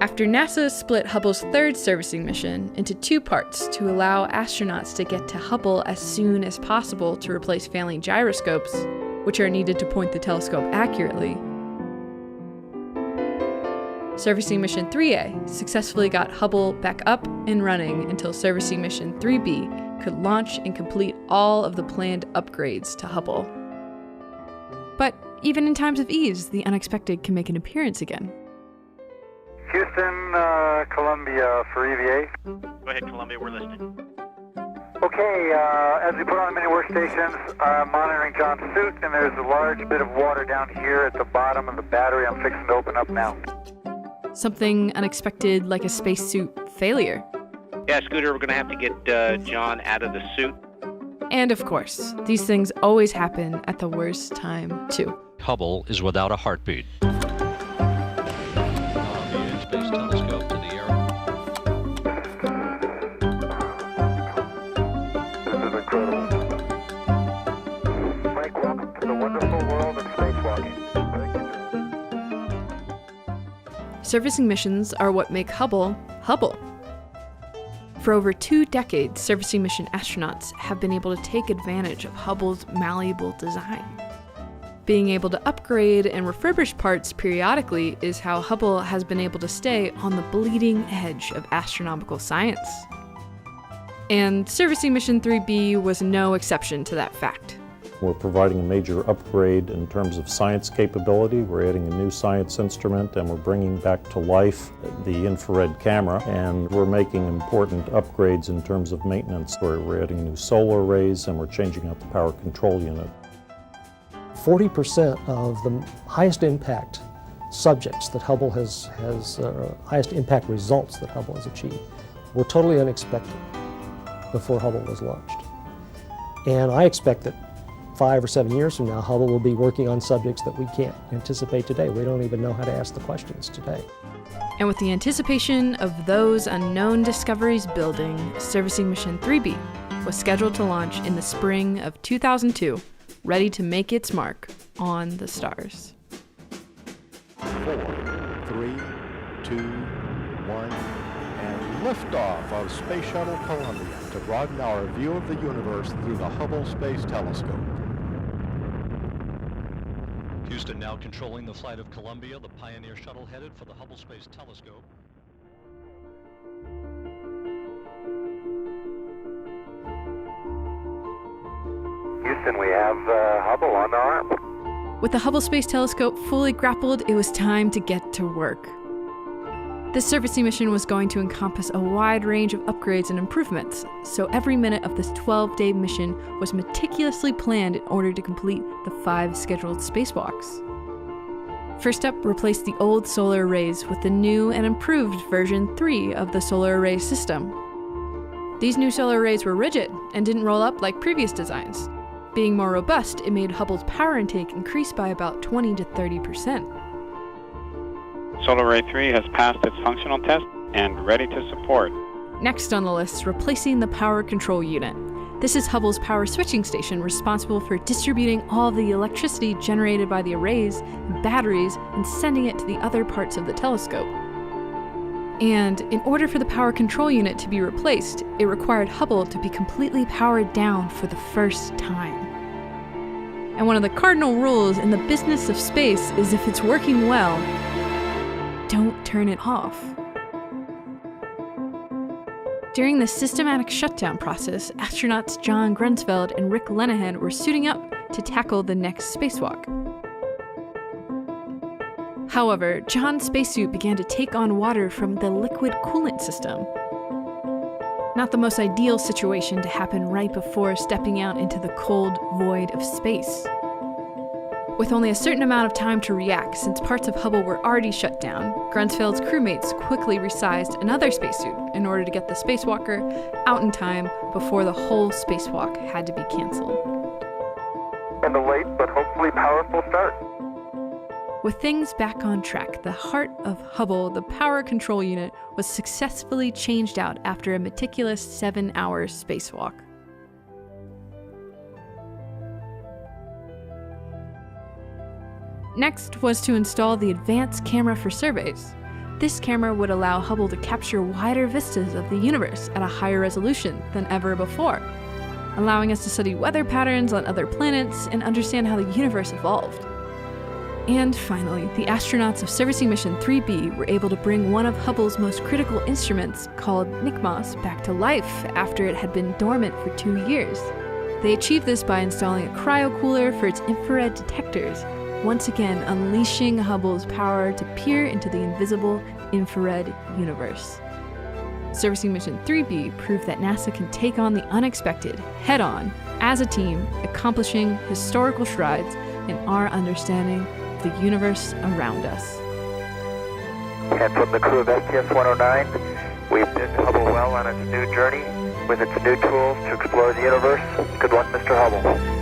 After NASA split Hubble's third servicing mission into two parts to allow astronauts to get to Hubble as soon as possible to replace failing gyroscopes, which are needed to point the telescope accurately, Servicing Mission 3A successfully got Hubble back up and running until Servicing Mission 3B could launch and complete all of the planned upgrades to Hubble. But even in times of ease, the unexpected can make an appearance again. Houston, Columbia for EVA. Go ahead, Columbia, we're listening. Okay, as we put on the many workstations, I'm monitoring John's suit, and there's a large bit of water down here at the bottom of the battery I'm fixing to open up now. Something unexpected like a spacesuit failure. Yeah, Scooter, we're going to have to get John out of the suit. And of course, these things always happen at the worst time, too. Hubble is without a heartbeat. Space telescope to the air. This is incredible. Mike, welcome to the wonderful world of spacewalking. Servicing missions are what make Hubble, Hubble. For over 2 decades, servicing mission astronauts have been able to take advantage of Hubble's malleable design. Being able to upgrade and refurbish parts periodically is how Hubble has been able to stay on the bleeding edge of astronomical science. And Servicing Mission 3B was no exception to that fact. We're providing a major upgrade in terms of science capability. We're adding a new science instrument, and we're bringing back to life the infrared camera, and we're making important upgrades in terms of maintenance. We're adding new solar arrays, and we're changing out the power control unit. 40% of the highest impact subjects that Hubble highest impact results that Hubble has achieved were totally unexpected before Hubble was launched. And I expect that 5 or 7 years from now, Hubble will be working on subjects that we can't anticipate today. We don't even know how to ask the questions today. And with the anticipation of those unknown discoveries building, Servicing Mission 3B was scheduled to launch in the spring of 2002, ready to make its mark on the stars. 4, 3, 2, 1, and liftoff of Space Shuttle Columbia to broaden our view of the universe through the Hubble Space Telescope. Houston now controlling the flight of Columbia, the Pioneer shuttle headed for the Hubble Space Telescope. Houston, we have Hubble on the arm. With the Hubble Space Telescope fully grappled, it was time to get to work. This servicing mission was going to encompass a wide range of upgrades and improvements, so every minute of this 12-day mission was meticulously planned in order to complete the 5 scheduled spacewalks. First up, replace the old solar arrays with the new and improved version 3 of the solar array system. These new solar arrays were rigid and didn't roll up like previous designs. Being more robust, it made Hubble's power intake increase by about 20 to 30%. Solar Array 3 has passed its functional test and ready to support. Next on the list, replacing the power control unit. This is Hubble's power switching station, responsible for distributing all the electricity generated by the arrays and batteries and sending it to the other parts of the telescope. And in order for the power control unit to be replaced, it required Hubble to be completely powered down for the first time. And one of the cardinal rules in the business of space is if it's working well, don't turn it off. During the systematic shutdown process, astronauts John Grunsfeld and Rick Lenehan were suiting up to tackle the next spacewalk. However, John's spacesuit began to take on water from the liquid coolant system. Not the most ideal situation to happen right before stepping out into the cold void of space. With only a certain amount of time to react, since parts of Hubble were already shut down, Grunsfeld's crewmates quickly resized another spacesuit in order to get the spacewalker out in time before the whole spacewalk had to be canceled. And a late but hopefully powerful start. With things back on track, the heart of Hubble, the power control unit, was successfully changed out after a meticulous 7-hour spacewalk. Next was to install the advanced camera for surveys. This camera would allow Hubble to capture wider vistas of the universe at a higher resolution than ever before, allowing us to study weather patterns on other planets and understand how the universe evolved. And finally, the astronauts of Servicing Mission 3B were able to bring one of Hubble's most critical instruments, called NICMOS, back to life after it had been dormant for 2 years. They achieved this by installing a cryocooler for its infrared detectors, once again unleashing Hubble's power to peer into the invisible infrared universe. Servicing Mission 3B proved that NASA can take on the unexpected head-on as a team, accomplishing historical strides in our understanding of the universe around us. And from the crew of STS-109, we bid Hubble well on its new journey with its new tools to explore the universe. Good luck, Mr. Hubble.